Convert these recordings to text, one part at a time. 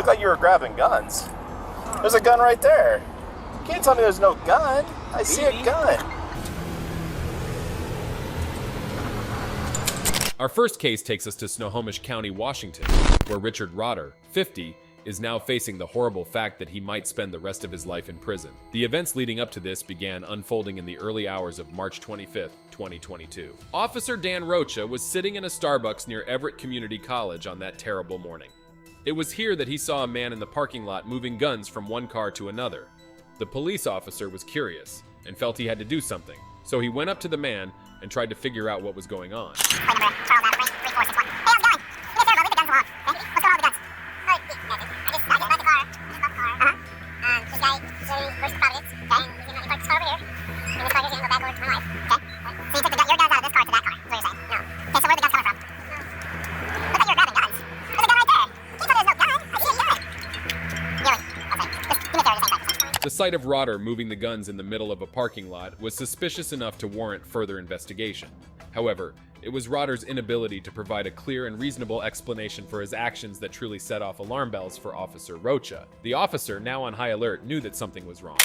Looked like you were grabbing guns. There's a gun right there. You can't tell me there's no gun. I see a gun. Our first case takes us to Snohomish County, Washington, where Richard Rotter, 50, is now facing the horrible fact that he might spend the rest of his life in prison. The events leading up to this began unfolding in the early hours of March 25th, 2022. Officer Dan Rocha was sitting in a Starbucks near Everett Community College on that terrible morning. It was here that he saw a man in the parking lot moving guns from one car to another. The police officer was curious and felt he had to do something, so he went up to the man and tried to figure out what was going on. The sight of Rotter moving the guns in the middle of a parking lot was suspicious enough to warrant further investigation. However, it was Rotter's inability to provide a clear and reasonable explanation for his actions that truly set off alarm bells for Officer Rocha. The officer, now on high alert, knew that something was wrong.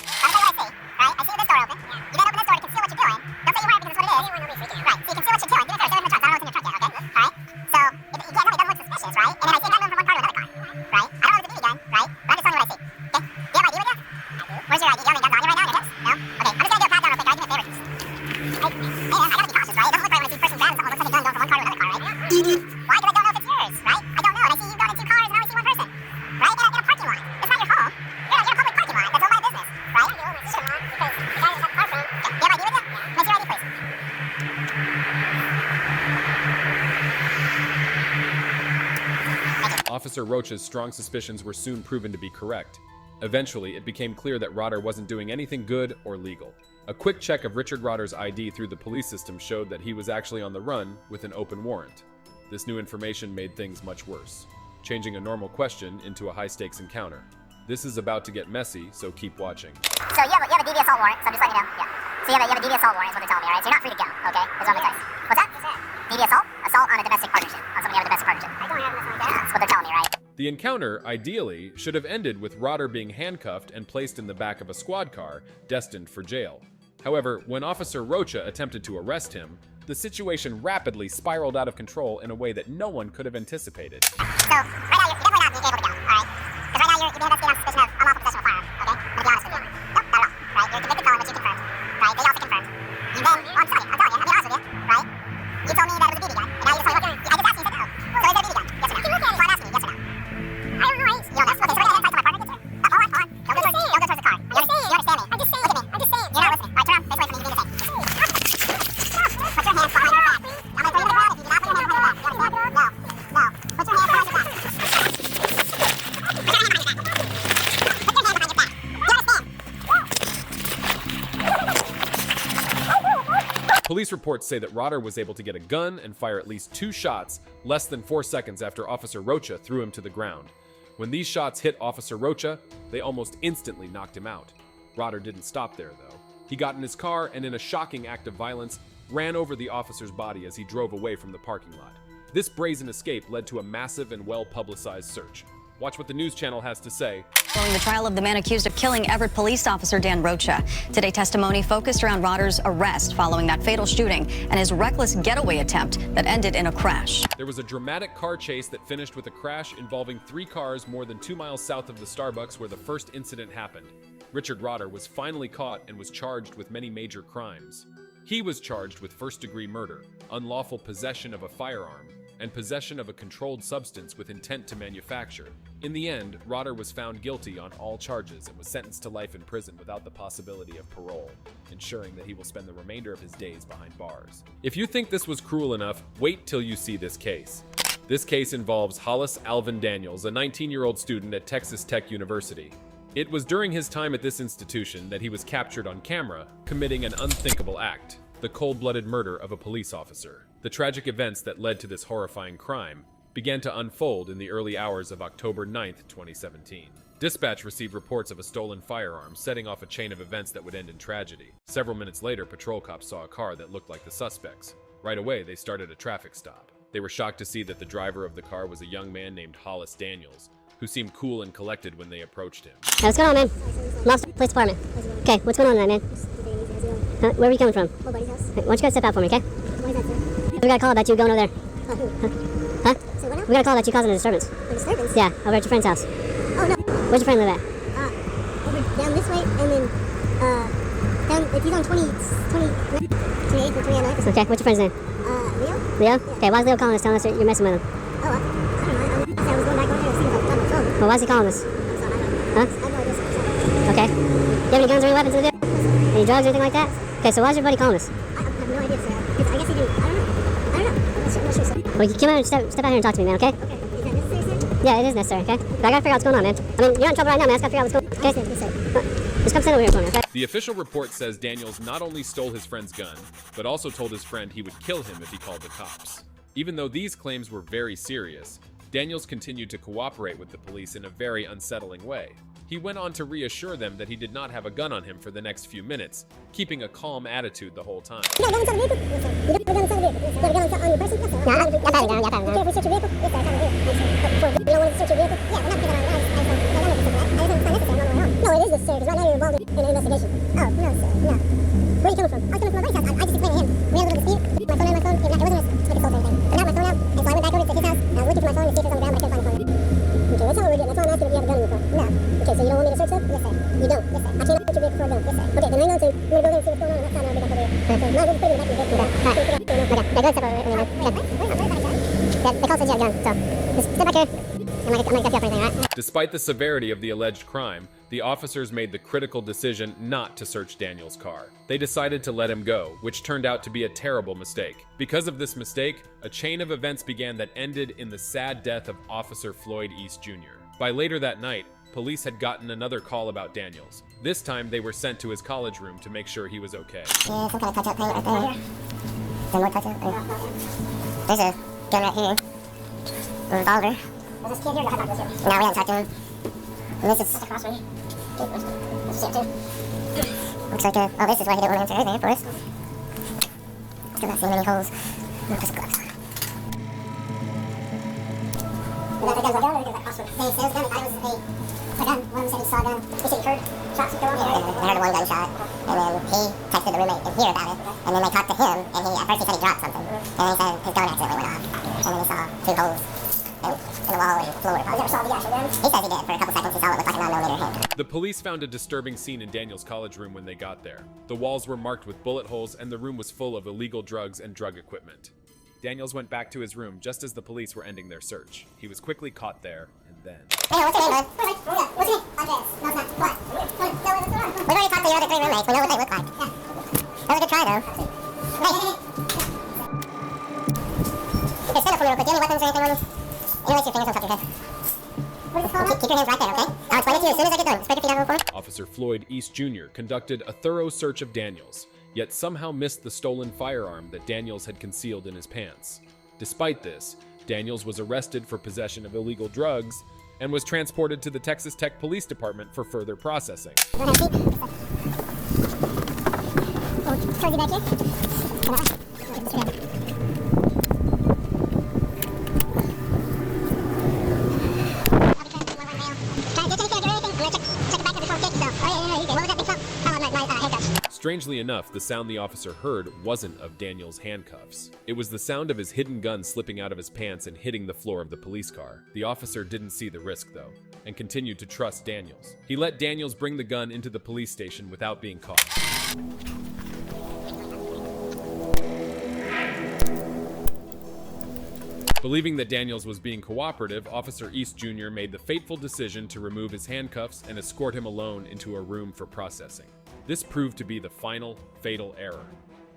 Officer Rocha's strong suspicions were soon proven to be correct. Eventually, it became clear that Rotter wasn't doing anything good or legal. A quick check of Richard Rotter's ID through the police system showed that he was actually on the run with an open warrant. This new information made things much worse, changing a normal question into a high-stakes encounter. This is about to get messy, so keep watching. So you have a DV assault warrant, so I'm just letting you know. Yeah. So you have a DV assault warrant is what they're telling me, alright? So you're not free to go, okay? That's what I'm telling you. What's that? DV assault? Assault on a domestic partnership. On somebody you have a domestic partnership. I don't have nothing like that. That's what they're telling me, right? The encounter, ideally, should have ended with Rotter being handcuffed and placed in the back of a squad car, destined for jail. However, when Officer Rocha attempted to arrest him, the situation rapidly spiraled out of control in a way that no one could have anticipated. So, right now, you're definitely not being able to go, alright? Because right now, you're being investigated on suspicion of unlawful possession of a firearm, okay? I'm gonna be honest with you. Nope, not at all, right? You're a convicted felon, which you confirmed, right? They also confirmed. You then, well, I'm telling you, I'll be honest with you, right? You told me that it was a BB gun, and now you just told me, I just asked you, you said no. So is there a BB gun? Yes or no? So I'm asking you, yes or no? I don't know, you know, that's okay, so we're gonna get to my partner, get to it. Hold on. Don't go towards the car. You understand me? I'm just saying. Look at me. I'm just saying. You're not listening. Alright, turn around, face away from me, you do the same. Put your hands behind your back. I'm gonna put you in the ground if you do not put your hands behind your back. You understand? No. Put your hands behind your back. Put your hands behind your back. Put your hands behind your back. You understand? Police reports say that Rotter was able to get a gun and fire at least 2 shots less than 4 seconds after Officer Rocha threw him to the ground. When these shots hit Officer Rocha, they almost instantly knocked him out. Rotter didn't stop there, though. He got in his car and, in a shocking act of violence, ran over the officer's body as he drove away from the parking lot. This brazen escape led to a massive and well-publicized search. Watch what the news channel has to say. Following the trial of the man accused of killing Everett police officer Dan Rocha. Today, testimony focused around Rotter's arrest following that fatal shooting and his reckless getaway attempt that ended in a crash. There was a dramatic car chase that finished with a crash involving 3 cars more than 2 miles south of the Starbucks where the first incident happened. Richard Rotter was finally caught and was charged with many major crimes. He was charged with first-degree murder, unlawful possession of a firearm, and possession of a controlled substance with intent to manufacture. In the end, Rotter was found guilty on all charges and was sentenced to life in prison without the possibility of parole, ensuring that he will spend the remainder of his days behind bars. If you think this was cruel enough, wait till you see this case. This case involves Hollis Alvin Daniels, a 19-year-old student at Texas Tech University. It was during his time at this institution that he was captured on camera, committing an unthinkable act, the cold-blooded murder of a police officer. The tragic events that led to this horrifying crime began to unfold in the early hours of October 9th, 2017. Dispatch received reports of a stolen firearm, setting off a chain of events that would end in tragedy. Several minutes later, patrol cops saw a car that looked like the suspects. Right away, they started a traffic stop. They were shocked to see that the driver of the car was a young man named Hollis Daniels, who seemed cool and collected when they approached him. Hey, what's going on, man? Lost Police Department. Okay, what's going on tonight, man? Huh? Where are you coming from? Hey, why don't you guys step out for me, okay? Why is that, sir? We got a call about you going over there. Oh, who? Huh? So what now? We got a call about you causing a disturbance. A disturbance? Yeah, over at your friend's house. Oh, no. Where's your friend live at? Over down this way, and then, down, if he's on 28th or 29th. Okay, what's your friend's name? Leo? Leo? Yeah. Okay, why is Leo calling us telling us that you're messing with him? Oh, I don't know. I was going back over there to see if I found my phone. Well, why is he calling us? Huh? I have no idea. Okay. Do you have any guns or any weapons in the vehicle? Any drugs or anything like that? Okay, so why is your buddy calling us? I have no idea, sir. I guess he did. I don't know. I'm not sure, sir. Well, you come out and step out here and talk to me, man, okay? Okay. Is that necessary, sir? Yeah, it is necessary, okay? But I gotta figure out what's going on, man. I mean, you're not in trouble right now, man. I just gotta figure out what's going on, okay? Yes, sir. Just come stand over here for me, okay? The official report says Daniels not only stole his friend's gun, but also told his friend he would kill him if he called the cops. Even though these claims were very serious, Daniels continued to cooperate with the police in a very unsettling way. He went on to reassure them that he did not have a gun on him for the next few minutes, keeping a calm attitude the whole time. You got a gun inside the vehicle? Yes, sir. You got a gun inside the vehicle? You got a gun on your person? Yes, sir. No, I have a gun. You don't want to search your vehicle? Yes, sir. I have a vehicle. You don't want to search your vehicle? Yeah, we're not picking on that. I just don't think it's necessary. I'm on my own. No, it is necessary, because right now you're involved in an investigation. Oh, no, sir. No. Where are you coming from? I was coming from my buddy's house. I just explained to him. We had a little dispute. My phone. It wasn't like assault or anything. But now my phone out, and so I went back over to his house, and I was looking for my phone to see if it was on the ground, but I couldn't find the phone. Okay, that's all we're doing. That's all I'm asking if you have a gun in your car. No. Okay, so you don't want me to search that? Yes, sir. You don't? Yes, sir. I cannot search your vehicle for a gun. Yes, sir. Okay, then hang on to. We're gonna go there and see what's going on that side, and I'll be back over here. Okay, so now we'll just put it in the back of your vehicle. Okay, alright. Okay, yeah, go step over here. Yeah, the call says you have a gun, so just step back here. I'm not gonna cut you up or anything, alright? Despite the severity of the alleged crime, the officers made the critical decision not to search Daniels' car. They decided to let him go, which turned out to be a terrible mistake. Because of this mistake, a chain of events began that ended in the sad death of Officer Floyd East Jr. By later that night, police had gotten another call about Daniels. This time, they were sent to his college room to make sure he was okay. Yeah, some kind of touch-up thing right there. Some more touch-up? There's a gun right here. A revolver. There's this kid here that had this here. No, we haven't talked to him. And this is across from me. This is it too. Looks like oh, this is why he didn't want to answer anything for us. Still not seeing any holes. Put some gloves on. Was that the gun? Or was that crossword? They said it was a gun. I thought it was a gun. One of them said he saw a gun. He said he heard shots go off. Yeah, I heard one gunshot. And then he texted the roommate in here about it. And then they talked to him. And at first he said he dropped something. And then he said his gun accidentally went off. And then he saw 2 holes. In the wall and floor. You never saw the actual gun? He says he did. For a couple seconds he saw it looked like a 9mm handgun. The police found a disturbing scene in Daniels' college room when they got there. The walls were marked with bullet holes and the room was full of illegal drugs and drug equipment. Daniels went back to his room just as the police were ending their search. He was quickly caught there, and then... Hey, what's your name, bud? What's your name? Andres. No, it's not. What? We've already talked to the other 3 roommates. We know what they look like. Yeah. That was a good try, though. Hey. Here, stand up for me real quick. Do you have any weapons or anything on you? You place your fingers on top of your head. What is it called? Keep your hands right there, okay? I'll explain it to you as soon as I get done. Spread your feet out real quick. Officer Floyd East Jr. conducted a thorough search of Daniels, yet somehow missed the stolen firearm that Daniels had concealed in his pants. Despite this, Daniels was arrested for possession of illegal drugs and was transported to the Texas Tech Police Department for further processing. Go ahead, feet. Oh, Charlie back here. Strangely enough, the sound the officer heard wasn't of Daniels' handcuffs. It was the sound of his hidden gun slipping out of his pants and hitting the floor of the police car. The officer didn't see the risk, though, and continued to trust Daniels. He let Daniels bring the gun into the police station without being caught. Believing that Daniels was being cooperative, Officer East Jr. made the fateful decision to remove his handcuffs and escort him alone into a room for processing. This proved to be the final, fatal error.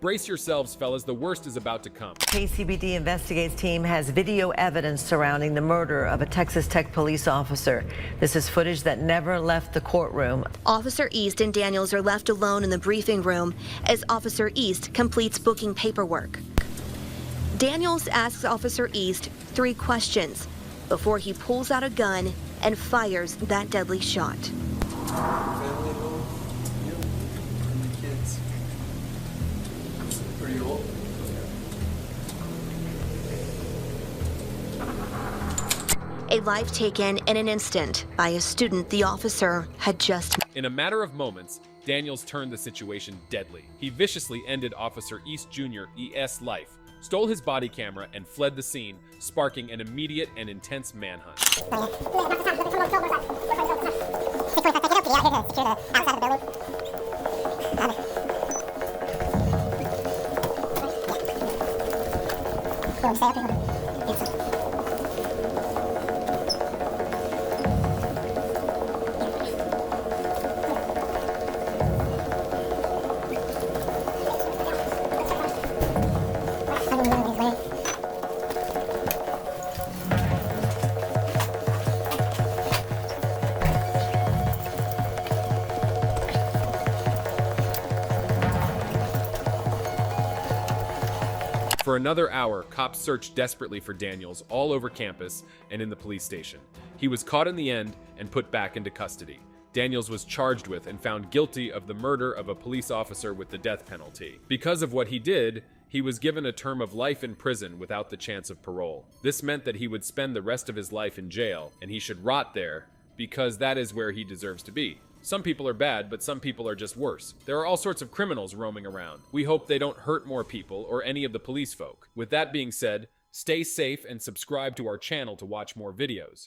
Brace yourselves, fellas, the worst is about to come. KCBD Investigates team has video evidence surrounding the murder of a Texas Tech police officer. This is footage that never left the courtroom. Officer East and Daniels are left alone in the briefing room as Officer East completes booking paperwork. Daniels asks Officer East 3 questions before he pulls out a gun and fires that deadly shot. Pretty old. A life taken in an instant by a student the officer had just. In a matter of moments, Daniels turned the situation deadly. He viciously ended Officer East Jr. E.S. life, stole his body camera, and fled the scene, sparking an immediate and intense manhunt. For another hour, cops searched desperately for Daniels all over campus and in the police station. He was caught in the end and put back into custody. Daniels was charged with and found guilty of the murder of a police officer with the death penalty. Because of what he did, he was given a term of life in prison without the chance of parole. This meant that he would spend the rest of his life in jail, and he should rot there because that is where he deserves to be. Some people are bad, but some people are just worse. There are all sorts of criminals roaming around. We hope they don't hurt more people or any of the police folk. With that being said, stay safe and subscribe to our channel to watch more videos.